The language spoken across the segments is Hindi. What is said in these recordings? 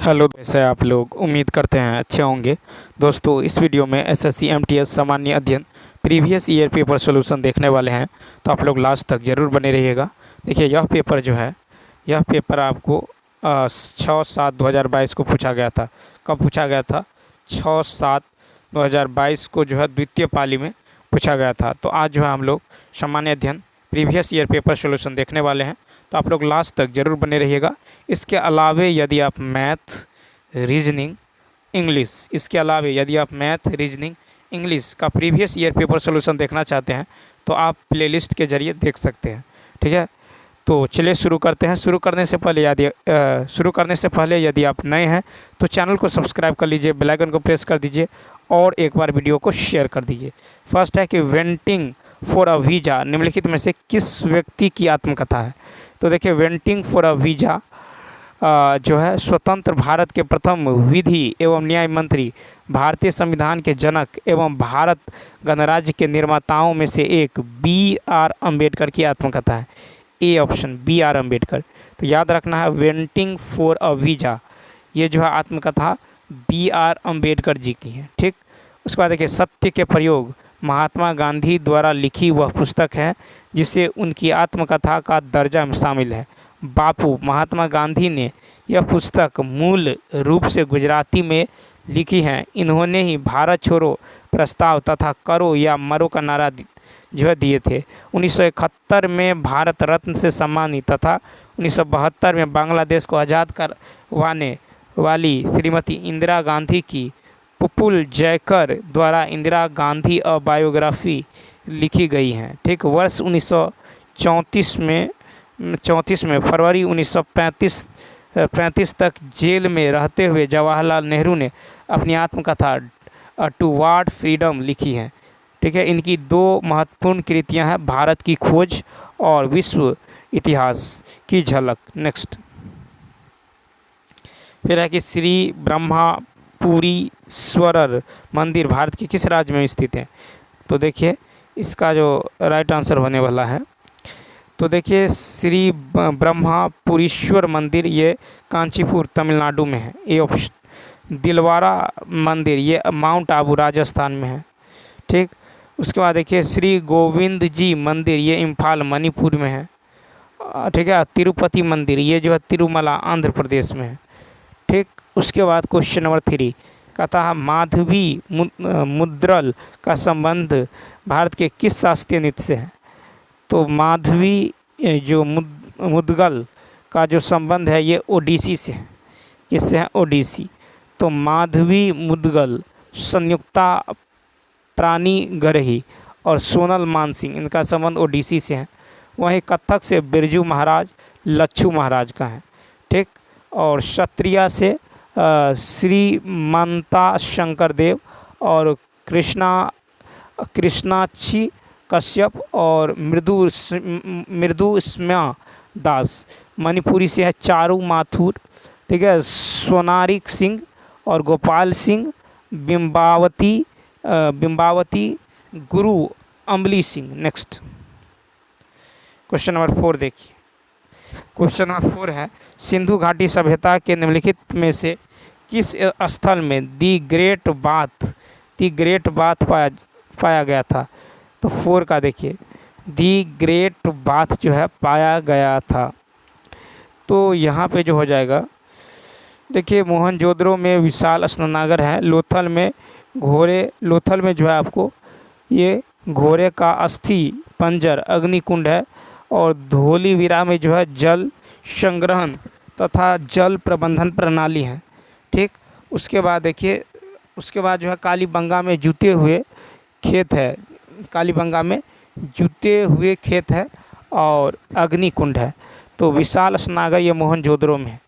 हेलो, कैसे हैं आप लोग। उम्मीद करते हैं अच्छे होंगे। दोस्तों, इस वीडियो में एसएससी एमटीएस सामान्य अध्ययन प्रीवियस ईयर पेपर सॉल्यूशन देखने वाले हैं, तो आप लोग लास्ट तक ज़रूर बने रहिएगा। देखिए, यह पेपर जो है, यह पेपर आपको 6/7/2022 को पूछा गया था। कब पूछा गया था? 6/7/2022 को जो है द्वितीय पाली में पूछा गया था। तो आज जो है हम लोग सामान्य अध्ययन प्रीवियस ईयर पेपर सॉल्यूशन देखने वाले हैं, तो आप लोग लास्ट तक ज़रूर बने रहिएगा। इसके अलावे यदि आप मैथ, रीजनिंग, इंग्लिश, इसके अलावे यदि आप मैथ, रीजनिंग, इंग्लिश का प्रीवियस ईयर पेपर सॉल्यूशन देखना चाहते हैं तो आप प्लेलिस्ट के ज़रिए देख सकते हैं। ठीक है, तो चलिए शुरू करते हैं। शुरू करने से पहले यदि आप नए हैं तो चैनल को सब्सक्राइब कर लीजिए, बेल आइकन को प्रेस कर दीजिए और एक बार वीडियो को शेयर कर दीजिए। फर्स्ट है कि वेंटिंग फॉर अ वीज़ा निम्नलिखित में से किस व्यक्ति की आत्मकथा है? तो देखिए, वेंटिंग फॉर अ वीज़ा जो है स्वतंत्र भारत के प्रथम विधि एवं न्याय मंत्री, भारतीय संविधान के जनक एवं भारत गणराज्य के निर्माताओं में से एक B.R. अम्बेडकर की आत्मकथा है। A option, B.R. अम्बेडकर। तो याद रखना है, वेंटिंग फॉर अ वीज़ा, ये जो है आत्मकथा B.R. अम्बेडकर जी की है। ठीक, उसके बाद देखिए, सत्य के प्रयोग महात्मा गांधी द्वारा लिखी वह पुस्तक है जिसे उनकी आत्मकथा का दर्जा शामिल है। बापू महात्मा गांधी ने यह पुस्तक मूल रूप से गुजराती में लिखी है। इन्होंने ही भारत छोड़ो प्रस्ताव तथा करो या मरो का नारा जो है दिए थे। 1971 में भारत रत्न से सम्मानित तथा 1972 में बांग्लादेश को आज़ाद करवाने वाली श्रीमती इंदिरा गांधी की पुपुल जयकर द्वारा इंदिरा गांधी अ बायोग्राफी लिखी गई है। ठीक, वर्ष 1934 में फरवरी 1935 तक जेल में रहते हुए जवाहरलाल नेहरू ने अपनी आत्मकथा टुवार्ड फ्रीडम लिखी है। ठीक है, इनकी दो महत्वपूर्ण कृतियां हैं, भारत की खोज और विश्व इतिहास की झलक। नेक्स्ट फिर है कि श्री ब्रह्मपुरीश्वरर मंदिर भारत के किस राज्य में स्थित है? तो देखिए, इसका जो राइट आंसर होने वाला है, तो देखिए, श्री ब्रह्मपुरीश्वर मंदिर ये कांचीपुर तमिलनाडु में है। A option. दिलवारा मंदिर ये माउंट आबू राजस्थान में है। ठीक, उसके बाद देखिए, श्री गोविंद जी मंदिर ये इम्फाल मणिपुर में है। ठीक है, तिरुपति मंदिर ये जो है तिरुमला आंध्र प्रदेश में है। ठीक, उसके बाद क्वेश्चन नंबर 3 कहता है, माधवी मुद्रल का संबंध भारत के किस शास्त्रीय नृत्य से है? तो माधवी जो मुद्गल का जो संबंध है ये ओडिसी से है। किससे है? ओडिसी। तो माधवी मुद्गल, संयुक्ता प्राणीगरही और सोनल मानसिंह, इनका संबंध ओडिसी से है। वहीं कथक से बिरजू महाराज, लच्छू महाराज का है। ठीक, और क्षत्रिया से श्रीमंता शंकर देव और कृष्णाक्षी कश्यप और मृदु स्म्या दास। मणिपुरी से है चारू माथुर। ठीक है, सोनारिक सिंह और गोपाल सिंह, बिंबावती गुरु अम्बली सिंह। नेक्स्ट क्वेश्चन नंबर 4 देखिए। क्वेश्चन नंबर 4 है, सिंधु घाटी सभ्यता के निम्नलिखित में से किस स्थल में दी ग्रेट बाथ पाया गया था? तो 4 का देखिए, दी ग्रेट बाथ जो है पाया गया था। तो यहाँ पे जो हो जाएगा, देखिए, मोहनजोदड़ो में विशाल स्नानागार है। लोथल में जो है आपको ये घोड़े का अस्थि पंजर अग्निकुंड है। और धोलीवीरा में जो है जल संग्रहण तथा जल प्रबंधन प्रणाली है। ठीक, उसके बाद देखिए, उसके बाद जो है कालीबंगा में जुते हुए खेत है। कालीबंगा में जुते हुए खेत है और अग्निकुंड है। तो विशाल स्नानागार ये मोहनजोदड़ो में है।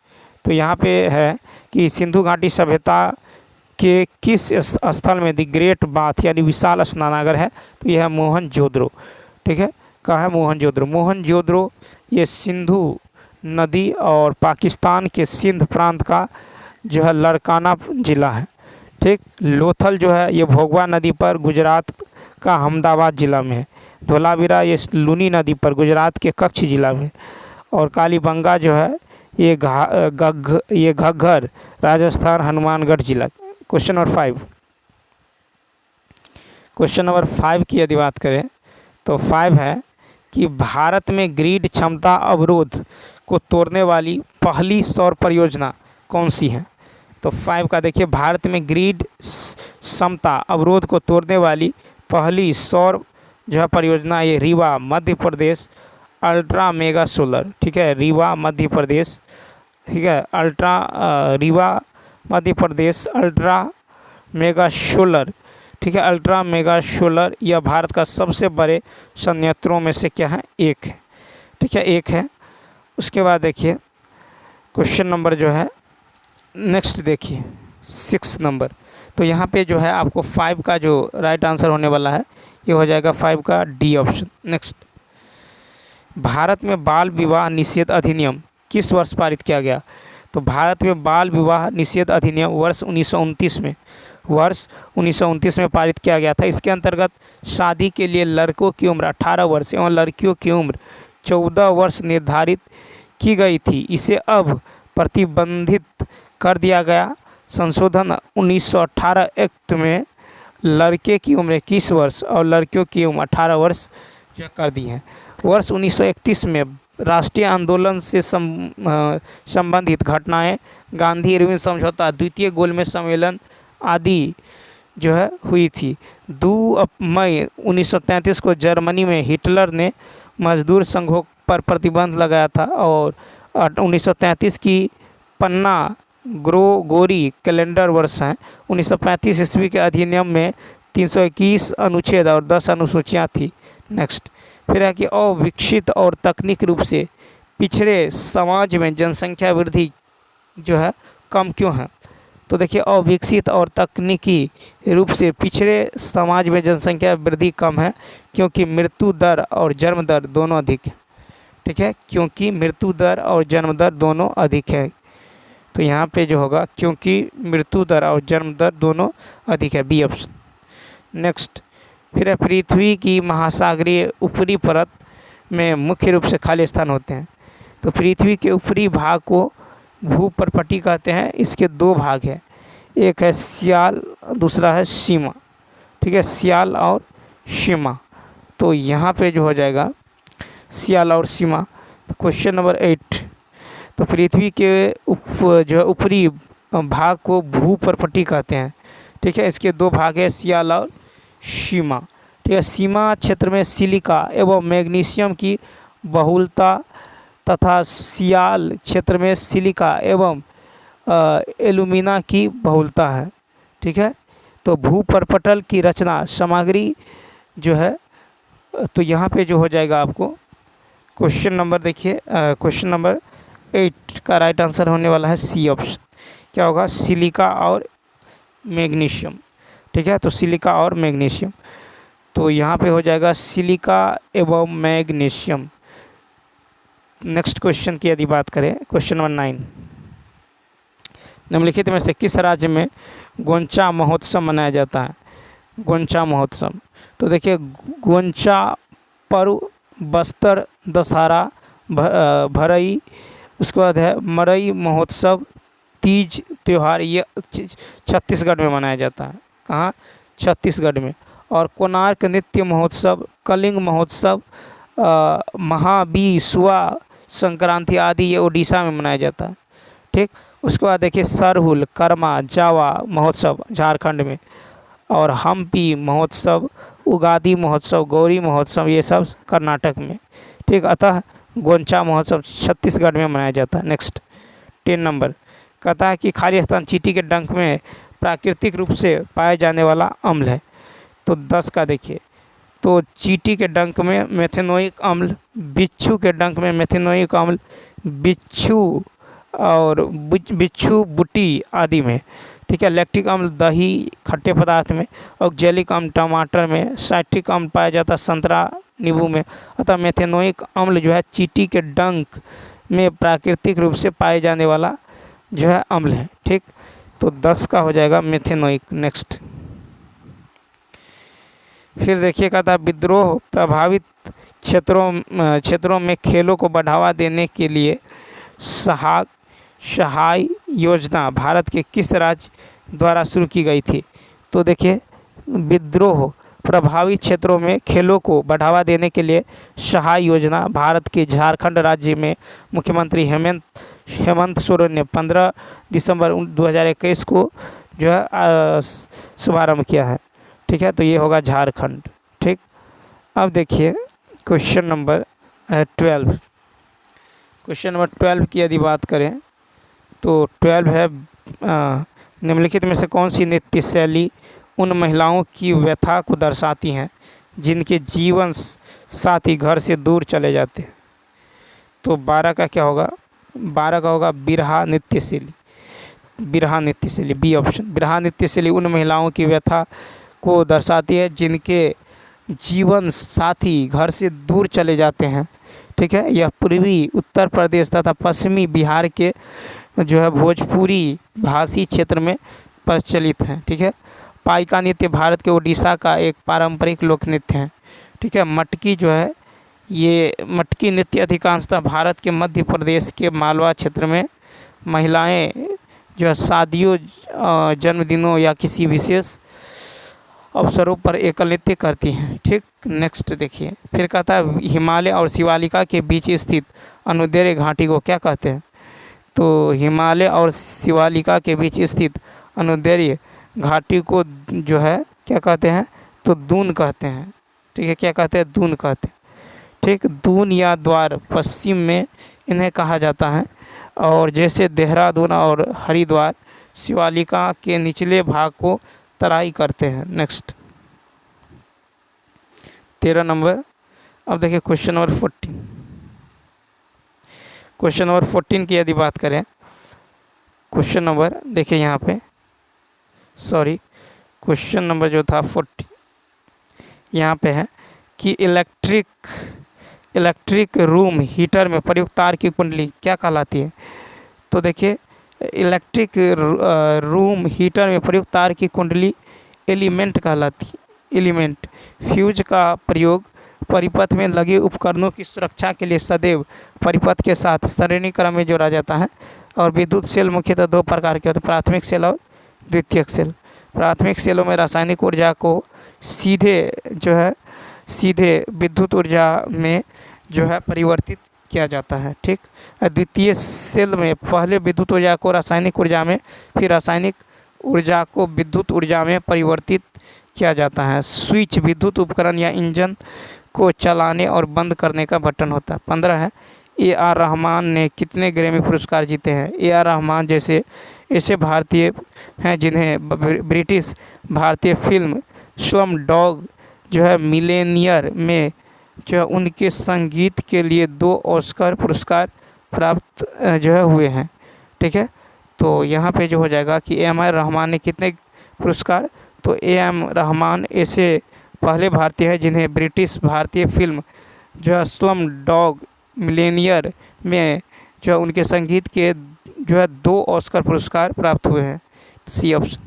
तो यहाँ पे है कि सिंधु घाटी सभ्यता के किस स्थल में द ग्रेट बाथ यानी विशाल स्नानागार है? तो यह है मोहनजोदड़ो। ठीक है, कहाँ है? मोहनजोदड़ो। मोहनजोदड़ो ये सिंधु नदी और पाकिस्तान के सिंध प्रांत का जो है लड़काना ज़िला है। ठीक, लोथल जो है ये भोगवा नदी पर गुजरात का अहमदाबाद ज़िला में है। धोलावीरा ये लूनी नदी पर गुजरात के कच्छ ज़िला में। और कालीबंगा जो है ये घग्घर राजस्थान हनुमानगढ़ जिला। क्वेश्चन नंबर 5, क्वेश्चन नंबर 5 की यदि बात करें तो 5 है कि भारत में ग्रिड क्षमता अवरोध को तोड़ने वाली पहली सौर परियोजना कौन सी है। तो 5 का देखिए, भारत में ग्रिड क्षमता अवरोध को तोड़ने वाली पहली सौर जो है परियोजना, ये Rewa Madhya Pradesh ultra mega solar, ठीक है, रीवा मध्य प्रदेश, ठीक है, Rewa Madhya Pradesh ultra mega solar, ठीक है, अल्ट्रा मेगा सोलर, यह भारत का सबसे बड़े संयंत्रों में से क्या है, एक है, ठीक है, एक है। उसके बाद देखिए क्वेश्चन नंबर जो है नेक्स्ट देखिए 6 नंबर। तो यहाँ पे जो है आपको 5 का जो राइट आंसर होने वाला है ये हो जाएगा 5 का डी ऑप्शन। नेक्स्ट, भारत में बाल विवाह निषेध अधिनियम किस वर्ष पारित किया गया। तो भारत में बाल विवाह निषेध अधिनियम वर्ष 1929 में पारित किया गया था। इसके अंतर्गत शादी के लिए लड़कों की उम्र 18 वर्ष एवं लड़कियों की उम्र 14 वर्ष निर्धारित की गई थी। इसे अब प्रतिबंधित कर दिया गया। संशोधन 1918 एक्ट में लड़के की उम्र 21 वर्ष और लड़कियों की उम्र 18 वर्ष जो कर दी है। वर्ष 1931 में राष्ट्रीय आंदोलन से संबंधित घटनाएं, गांधी इरविन समझौता, द्वितीय गोलमेज सम्मेलन आदि जो है हुई थी। 2 मई 1933 को जर्मनी में हिटलर ने मजदूर संघों पर प्रतिबंध लगाया था और 1933 की पन्ना ग्रोगोरी कैलेंडर वर्ष हैं। 1935 ईस्वी के अधिनियम में 321 अनुच्छेद और 10 अनुसूचियाँ थी। नेक्स्ट, फिर है कि अविकसित और तकनीक रूप से पिछड़े समाज में जनसंख्या वृद्धि जो है कम क्यों है। तो देखिए, अविकसित और तकनीकी रूप से पिछड़े समाज में जनसंख्या वृद्धि कम है क्योंकि मृत्यु दर और जन्म दर दोनों अधिक है, ठीक है, क्योंकि मृत्यु दर और जन्म दर दोनों अधिक है। तो यहाँ पे जो होगा क्योंकि मृत्यु दर और जन्म दर दोनों अधिक है, बी ऑप्शन। नेक्स्ट, फिर है पृथ्वी की महासागरीय ऊपरी परत में मुख्य रूप से खाली स्थान होते हैं। तो पृथ्वी के ऊपरी भाग को भूपर्पटी कहते हैं। इसके 2 भाग हैं, एक है सियाल, दूसरा है सीमा, ठीक है, सियाल और सीमा। तो यहाँ पे जो हो जाएगा सियाल और सीमा। तो क्वेश्चन नंबर 8, तो पृथ्वी के जो है ऊपरी भाग को भूपर्पटी कहते हैं, ठीक है। इसके 2 भाग है, सियाल और सीमा, ठीक है। सीमा क्षेत्र में सिलिका एवं मैग्नीशियम की बहुलता तथा सियाल क्षेत्र में सिलिका एवं एल्यूमिना की बहुलता है, ठीक है। तो भूपर्पटल की रचना सामग्री जो है, तो यहाँ पे जो हो जाएगा आपको क्वेश्चन नंबर देखिए, क्वेश्चन नंबर 8 का राइट आंसर होने वाला है सी ऑप्शन। क्या होगा, सिलिका और मैग्नीशियम, ठीक है। तो सिलिका और मैग्नीशियम, तो यहाँ पे हो जाएगा सिलिका एवं मैग्नीशियम। नेक्स्ट क्वेश्चन की यदि बात करें, क्वेश्चन नंबर 9, निम्नलिखित में से किस राज्य में गोंचा महोत्सव मनाया जाता है। गोंचा महोत्सव, तो देखिए गोंचा पर्व बस्तर दशहरा भरई, उसके बाद है मरई महोत्सव, तीज त्यौहार, ये छत्तीसगढ़ में मनाया जाता है। कहाँ, छत्तीसगढ़ में। और कोणार्क नृत्य महोत्सव, कलिंग महोत्सव, महाबीसुआ संक्रांति आदि ये उड़ीसा में मनाया जाता है, ठीक। उसके बाद देखिए सरहुल, कर्मा, जावा महोत्सव झारखंड में, और हम्पी महोत्सव, उगादी महोत्सव, गौरी महोत्सव ये सब कर्नाटक में, ठीक। अतः गोंचा महोत्सव छत्तीसगढ़ में मनाया जाता है। नेक्स्ट 10 नंबर कहता है कि खाली स्थान चींटी के डंक में प्राकृतिक रूप से पाया जाने वाला अम्ल है। तो 10 का देखिए, तो चींटी के डंक में मेथेनोइक अम्ल, बिच्छू के डंक में मेथेनोइक अम्ल, बिच्छू और बिच्छू बुटी आदि में, ठीक है। लैक्टिक अम्ल दही खट्टे पदार्थ में, ऑक्जेलिक अम्ल टमाटर में, साइट्रिक अम्ल पाया जाता है संतरा नींबू में। अतः मेथेनोइक अम्ल जो है चींटी के डंक में प्राकृतिक रूप से पाए जाने वाला जो है अम्ल है, ठीक। तो 10 का हो जाएगा मेथेनोइक। नेक्स्ट, फिर देखिए कहता है विद्रोह प्रभावित क्षेत्रों में खेलों को बढ़ावा देने के लिए सहायक सहाय योजना भारत के किस राज्य द्वारा शुरू की गई थी? तो देखिए, विद्रोह प्रभावित क्षेत्रों में खेलों को बढ़ावा देने के लिए सहाय योजना भारत के झारखंड राज्य में मुख्यमंत्री हेमंत सोरेन ने 15 दिसंबर 2021 को जो है शुभारंभ किया है। ठीक है, तो ये होगा झारखंड। ठीक, अब देखिए क्वेश्चन नंबर 12। क्वेश्चन नंबर 12 की यदि बात करें तो 12 है निम्नलिखित में से कौन सी नृत्य शैली उन महिलाओं की व्यथा को दर्शाती हैं जिनके जीवन साथी घर से दूर चले जाते हैं? तो 12 का क्या होगा? 12 का होगा बिरहा नृत्य शैली। बिरहा नृत्य शैली, बी ऑप्शन। बिरहा नृत्य शैली उन महिलाओं की व्यथा को दर्शाती है जिनके जीवन साथी घर से दूर चले जाते हैं। ठीक है, यह पूर्वी उत्तर प्रदेश तथा पश्चिमी बिहार के जो है भोजपुरी भाषी क्षेत्र में प्रचलित है। ठीक है, पाइका नृत्य भारत के उड़ीसा का एक पारंपरिक लोक नृत्य है। ठीक है, मटकी जो है, ये मटकी नृत्य अधिकांशतः भारत के मध्य प्रदेश के मालवा क्षेत्र में महिलाएं जो है शादियों, जन्मदिनों या किसी विशेष अवसरों पर एकल नृत्य करती हैं। ठीक, नेक्स्ट देखिए, फिर कहता है हिमालय और शिवालिका के बीच स्थित अनुदैर्य घाटी को क्या कहते हैं? तो हिमालय और शिवालिका के बीच स्थित अनुदैर्य घाटी को जो है क्या कहते हैं? तो दून कहते हैं। ठीक है, क्या कहते हैं? दून कहते हैं। ठीक, दून या द्वार पश्चिम में इन्हें कहा जाता है। और जैसे देहरादून और हरिद्वार शिवालिका के निचले भाग को तराई करते हैं। Next 13 number. अब देखिए क्वेश्चन नंबर 14। क्वेश्चन नंबर 14 की यदि बात करें, क्वेश्चन नंबर देखिए यहाँ पे, सॉरी, क्वेश्चन नंबर जो था 40 यहाँ पे है कि इलेक्ट्रिक रूम हीटर में प्रयुक्त तार की कुंडली क्या कहलाती है? तो देखिए, इलेक्ट्रिक रूम हीटर में प्रयुक्त तार की कुंडली एलिमेंट कहलाती है। एलिमेंट। फ्यूज का प्रयोग परिपथ में लगे उपकरणों की सुरक्षा के लिए सदैव परिपथ के साथ श्रेणी क्रम में जोड़ा जाता है। और विद्युत सेल मुख्यतः दो प्रकार के होते हैं, प्राथमिक सेल और द्वितीयक सेल। प्राथमिक सेलों में रासायनिक ऊर्जा को सीधे विद्युत ऊर्जा में जो है परिवर्तित किया जाता है। ठीक, द्वितीय सेल में पहले विद्युत ऊर्जा को रासायनिक ऊर्जा में, फिर रासायनिक ऊर्जा को विद्युत ऊर्जा में परिवर्तित किया जाता है। स्विच विद्युत उपकरण या इंजन को चलाने और बंद करने का बटन होता है। 15 है, AR रहमान ने कितने ग्रैमी पुरस्कार जीते हैं? AR रहमान जैसे ऐसे भारतीय हैं जिन्हें ब्रिटिश भारतीय फिल्म स्लम डॉग जो है मिलेनियर में जो है उनके संगीत के लिए 2 ऑस्कर पुरस्कार प्राप्त जो है हुए हैं। ठीक है, तो यहाँ पे जो हो जाएगा कि AR रहमान ने कितने पुरस्कार? तो AR रहमान ऐसे पहले भारतीय हैं जिन्हें ब्रिटिश भारतीय फिल्म जो है स्लम डॉग मिलेनियर में जो है उनके संगीत के जो है 2 ऑस्कर पुरस्कार प्राप्त हुए हैं। C option.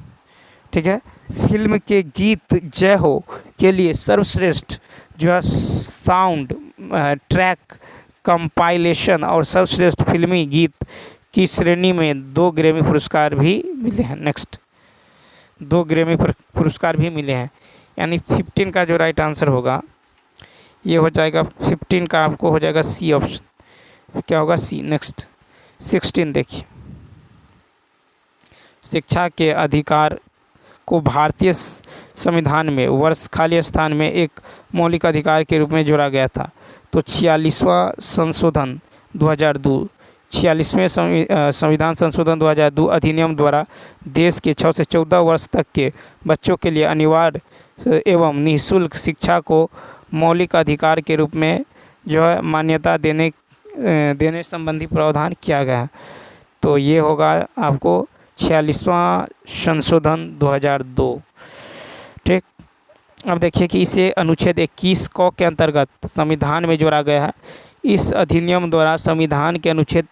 ठीक है, फिल्म के गीत जय हो के लिए सर्वश्रेष्ठ जो है साउंड ट्रैक कंपाइलेशन और सर्वश्रेष्ठ फिल्मी गीत की श्रेणी में 2 ग्रैमी पुरस्कार भी मिले हैं। नेक्स्ट 2 ग्रैमी पुरस्कार भी मिले हैं, यानी 15 का जो राइट आंसर होगा ये हो जाएगा 15 का आपको हो जाएगा सी ऑप्शन। क्या होगा? सी। नेक्स्ट 16 देखिए, शिक्षा के अधिकार को भारतीय संविधान में वर्ष खाली स्थान में एक मौलिक अधिकार के रूप में जोड़ा गया था। तो 46वां संशोधन 2002, 46वें संविधान संशोधन 2002 अधिनियम द्वारा देश के 6 से 14 वर्ष तक के बच्चों के लिए अनिवार्य एवं निःशुल्क शिक्षा को मौलिक अधिकार के रूप में जो है मान्यता देने संबंधी प्रावधान किया गया। तो ये होगा आपको 46वां संशोधन 2002। ठीक, अब देखिए कि इसे अनुच्छेद 21 क के अंतर्गत संविधान में जोड़ा गया है। इस अधिनियम द्वारा संविधान के अनुच्छेद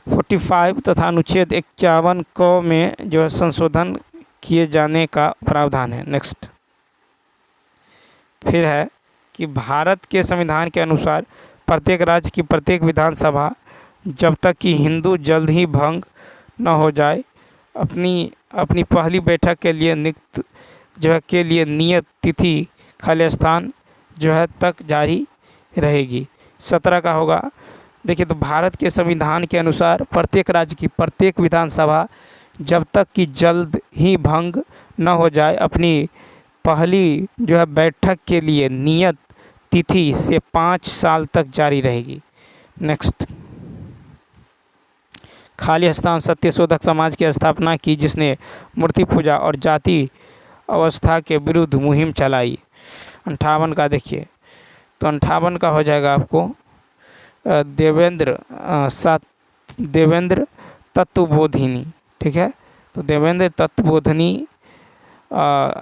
45 तथा अनुच्छेद 51 क में जो है संशोधन किए जाने का प्रावधान है। नेक्स्ट फिर है कि भारत के संविधान के अनुसार प्रत्येक राज्य की प्रत्येक विधानसभा जब तक कि हिंदू जल्द ही भंग न हो जाए, अपनी अपनी पहली बैठक के लिए नियत तिथि खालिस्तान तक जारी रहेगी। 17 का होगा, देखिए तो भारत के संविधान के अनुसार प्रत्येक राज्य की प्रत्येक विधानसभा जब तक कि जल्द ही भंग न हो जाए, अपनी पहली बैठक के लिए नियत तिथि से 5 साल तक जारी रहेगी। नेक्स्ट, खालिस्तान सत्यशोधक समाज की स्थापना की, जिसने मूर्ति पूजा और जाति अवस्था के विरुद्ध मुहिम चलाई। 58 का देखिए, तो 58 का हो जाएगा आपको देवेंद्र तत्वबोधिनी। ठीक है, तो देवेंद्र तत्वबोधिनी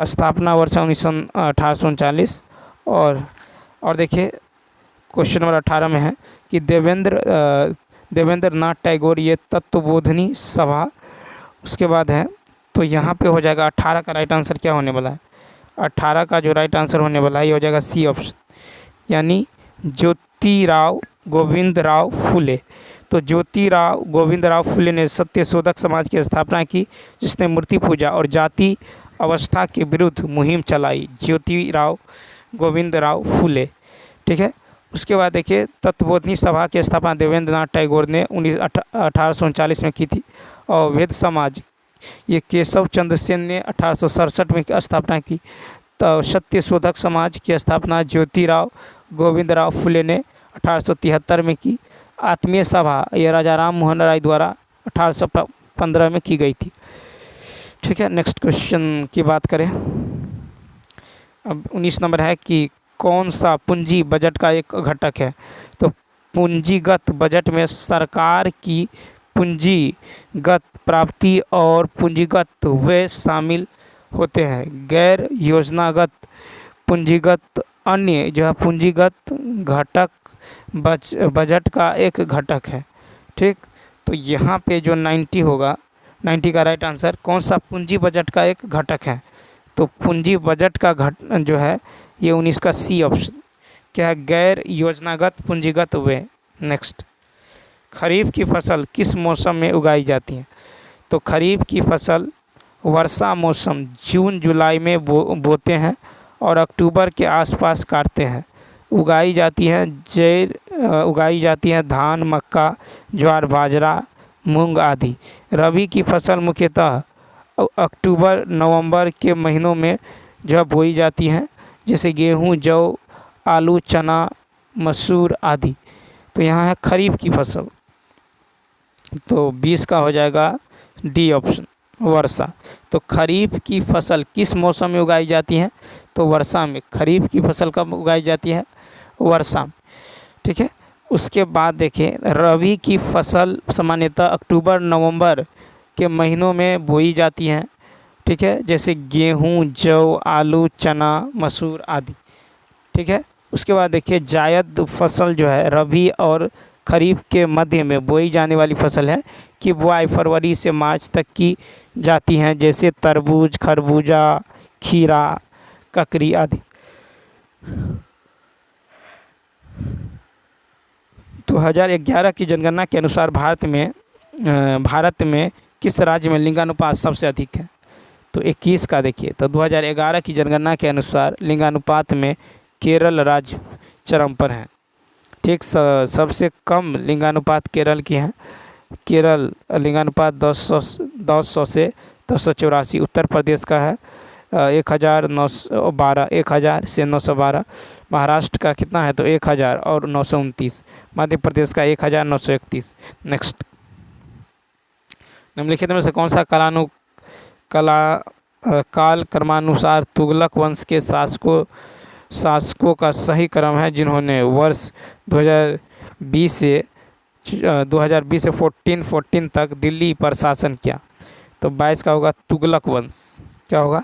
स्थापना वर्ष 1839। और देखिए क्वेश्चन नंबर 18 में है कि देवेंद्र नाथ टैगोर ये तत्वबोधिनी सभा। उसके बाद है, तो यहाँ पे हो जाएगा 18 का राइट आंसर क्या होने वाला है। 18 का जो राइट आंसर होने वाला है ये हो जाएगा सी ऑप्शन, यानी ज्योतिराव गोविंदराव फुले। तो ज्योतिराव गोविंदराव फुले ने सत्यशोधक समाज की स्थापना की, जिसने मूर्ति पूजा और जाति अवस्था के विरुद्ध मुहिम चलाई। ज्योतिराव गोविंदराव फुले। ठीक है, उसके बाद देखिए तत्वबोधिनी सभा की स्थापना देवेंद्र नाथ टैगोर ने 1839 में की थी। और वेद समाज ये केशव चंद्र सेन ने 1867 में स्थापना की। तो सत्यशोधक समाज की स्थापना ज्योतिराव गोविंदराव फुले ने 1873 में की। आत्मीय सभा ये राजा राम मोहन राय द्वारा 1815 में की गई थी। ठीक है, नेक्स्ट क्वेश्चन की बात करें। अब 19 नंबर है कि कौन सा पूंजी बजट का एक घटक है। तो पूंजीगत बजट में सरकार की पूंजीगत प्राप्ति और पूंजीगत व्यय शामिल होते हैं। गैर योजनागत पूंजीगत अन्य पूंजीगत घटक बजट का एक घटक है। ठीक, तो यहाँ पे जो 90 होगा, 90 का राइट आंसर, कौन सा पूंजी बजट का एक घटक है। तो पूंजी बजट का ये 19 का सी ऑप्शन क्या है, गैर योजनागत पूंजीगत व्यय। नेक्स्ट, खरीफ की फसल किस मौसम में उगाई जाती है। तो खरीफ की फसल वर्षा मौसम जून जुलाई में बोते हैं और अक्टूबर के आसपास काटते हैं। उगाई जाती है धान, मक्का, ज्वार, बाजरा, मूंग आदि। रबी की फसल मुख्यतः अक्टूबर नवंबर के महीनों में बोई जाती हैं, जैसे गेहूं, जौ, आलू, चना, मसूर आदि। तो यहाँ है खरीफ की फसल, तो 20 का हो जाएगा डी ऑप्शन, वर्षा। तो खरीफ की फसल किस मौसम में उगाई जाती है। तो वर्षा में। खरीफ की फसल कब उगाई जाती है, वर्षा में। ठीक है, उसके बाद देखिए रबी की फसल सामान्यतः अक्टूबर नवंबर के महीनों में बोई जाती हैं। ठीक है, जैसे गेहूं, जौ, आलू, चना, मसूर आदि। ठीक है, उसके बाद देखिए जायद फसल रबी और खरीफ के मध्य में बोई जाने वाली फसल है कि बुआई फरवरी से मार्च तक की जाती हैं, जैसे तरबूज, खरबूजा, खीरा, ककड़ी आदि। 2011 की जनगणना के अनुसार भारत में किस राज्य में लिंगानुपात सबसे अधिक है। तो 21 का देखिए, तो 2011 की जनगणना के अनुसार लिंगानुपात में केरल राज्य चरम पर है। ठीक, सबसे कम लिंगानुपात केरल की है। केरल लिंगानुपात 1000 से 1084। उत्तर प्रदेश का है 1000 से 912। महाराष्ट्र का कितना है, तो 1000 और 929। मध्य प्रदेश का 1931। नेक्स्ट, निम्नलिखित में से कौन सा काल क्रमानुसार तुगलक वंश के शासकों का सही क्रम है, जिन्होंने वर्ष 2020 से 1414 तक दिल्ली पर शासन किया। तो 22 का होगा तुगलक वंश। क्या होगा,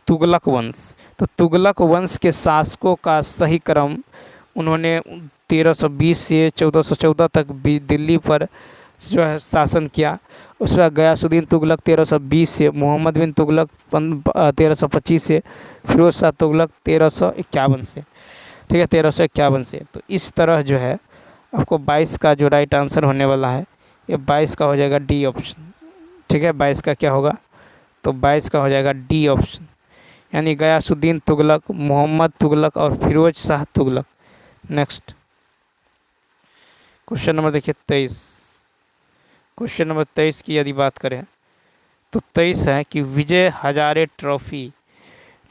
तुगलक वंश। तो तुगलक वंश के शासकों का सही क्रम, उन्होंने 1320 से 1414 तक दिल्ली पर शासन किया। उसके बाद गयासुद्दीन तुगलक 1320 से, मोहम्मद बिन तुगलक 1325 से, फिरोज शाह तुगलक 1351 से। ठीक है, 1351 से। तो इस तरह आपको 22 का जो राइट आंसर होने वाला है ये 22 का हो जाएगा डी ऑप्शन। ठीक है, 22 का क्या होगा, तो 22 का हो जाएगा डी ऑप्शन, यानी गयासुद्दीन तुगलक, मोहम्मद तुगलक और Firoz Shah Tughlaq. Next question number देखिए 23। क्वेश्चन नंबर 23 की यदि बात करें तो 23 है कि विजय हजारे ट्रॉफी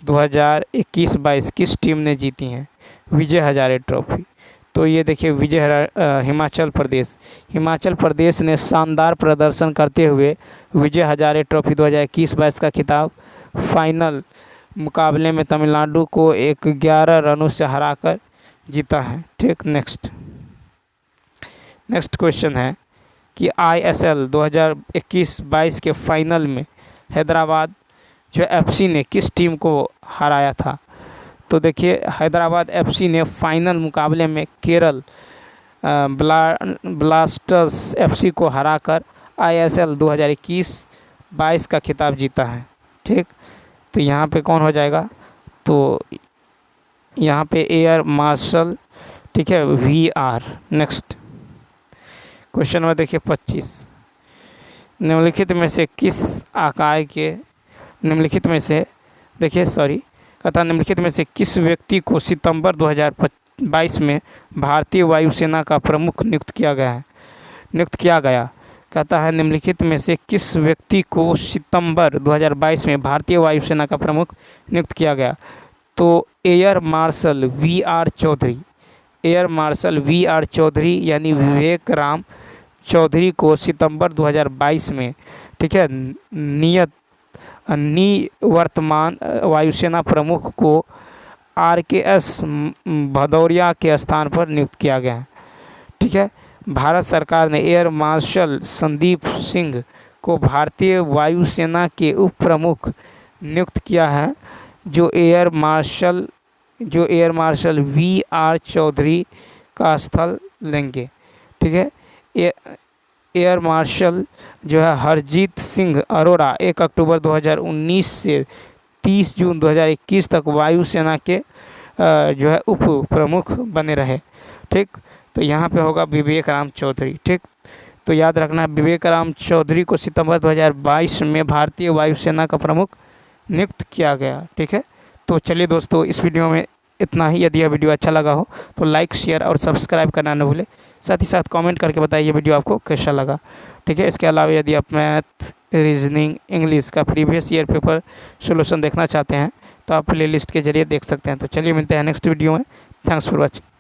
2021-22 किस टीम ने जीती हैं। विजय हजारे ट्रॉफी, तो ये देखिए हिमाचल प्रदेश ने शानदार प्रदर्शन करते हुए विजय हजारे ट्रॉफी 2021-22 का खिताब फाइनल मुकाबले में तमिलनाडु को 11 रनों से हराकर जीता है। ठीक, नेक्स्ट क्वेश्चन है कि ISL 2021-22 के फाइनल में हैदराबाद जो FC ने किस टीम को हराया था। तो देखिए हैदराबाद FC ने फाइनल मुकाबले में केरल ब्लास्टर्स FC को हराकर ISL 2021-22 का खिताब जीता है। ठीक, तो यहाँ पे कौन हो जाएगा, तो यहाँ पे एयर मार्शल, ठीक है, VR। नेक्स्ट क्वेश्चन नंबर देखिए 25। निम्नलिखित में से किस आकाय के निम्नलिखित में से किस व्यक्ति को सितंबर 2022 में भारतीय वायुसेना का प्रमुख नियुक्त किया गया। कहता है निम्नलिखित में से किस व्यक्ति को सितंबर 2022 में भारतीय वायुसेना का प्रमुख नियुक्त किया गया। तो एयर मार्शल VR चौधरी यानी विवेक राम चौधरी को सितंबर 2022 में, ठीक है, निवर्तमान वायुसेना प्रमुख को RKS भदौरिया के स्थान पर नियुक्त किया गया है। ठीक है, भारत सरकार ने एयर मार्शल संदीप सिंह को भारतीय वायुसेना के उप प्रमुख नियुक्त किया है, जो एयर मार्शल VR चौधरी का स्थल लेंगे। ठीक है, एयर मार्शल जो है हरजीत सिंह अरोड़ा 1 अक्टूबर 2019 से 30 जून 2021 तक वायुसेना के जो है उप प्रमुख बने रहे। ठीक, तो यहाँ पे होगा विवेक राम चौधरी। ठीक, तो याद रखना विवेक राम चौधरी को सितंबर 2022 में भारतीय वायुसेना का प्रमुख नियुक्त किया गया। ठीक है, तो चलिए दोस्तों इस वीडियो में इतना ही। यदि यह वीडियो अच्छा लगा हो तो लाइक, शेयर और सब्सक्राइब करना न भूलें। साथ ही साथ कमेंट करके बताइए वीडियो आपको कैसा लगा। ठीक है, इसके अलावा यदि आप मैथ, रीजनिंग, इंग्लिश का प्रीवियस ईयर पेपर सॉल्यूशन देखना चाहते हैं तो आप प्लेलिस्ट के जरिए देख सकते हैं। तो चलिए मिलते हैं नेक्स्ट वीडियो में। Thanks for watching.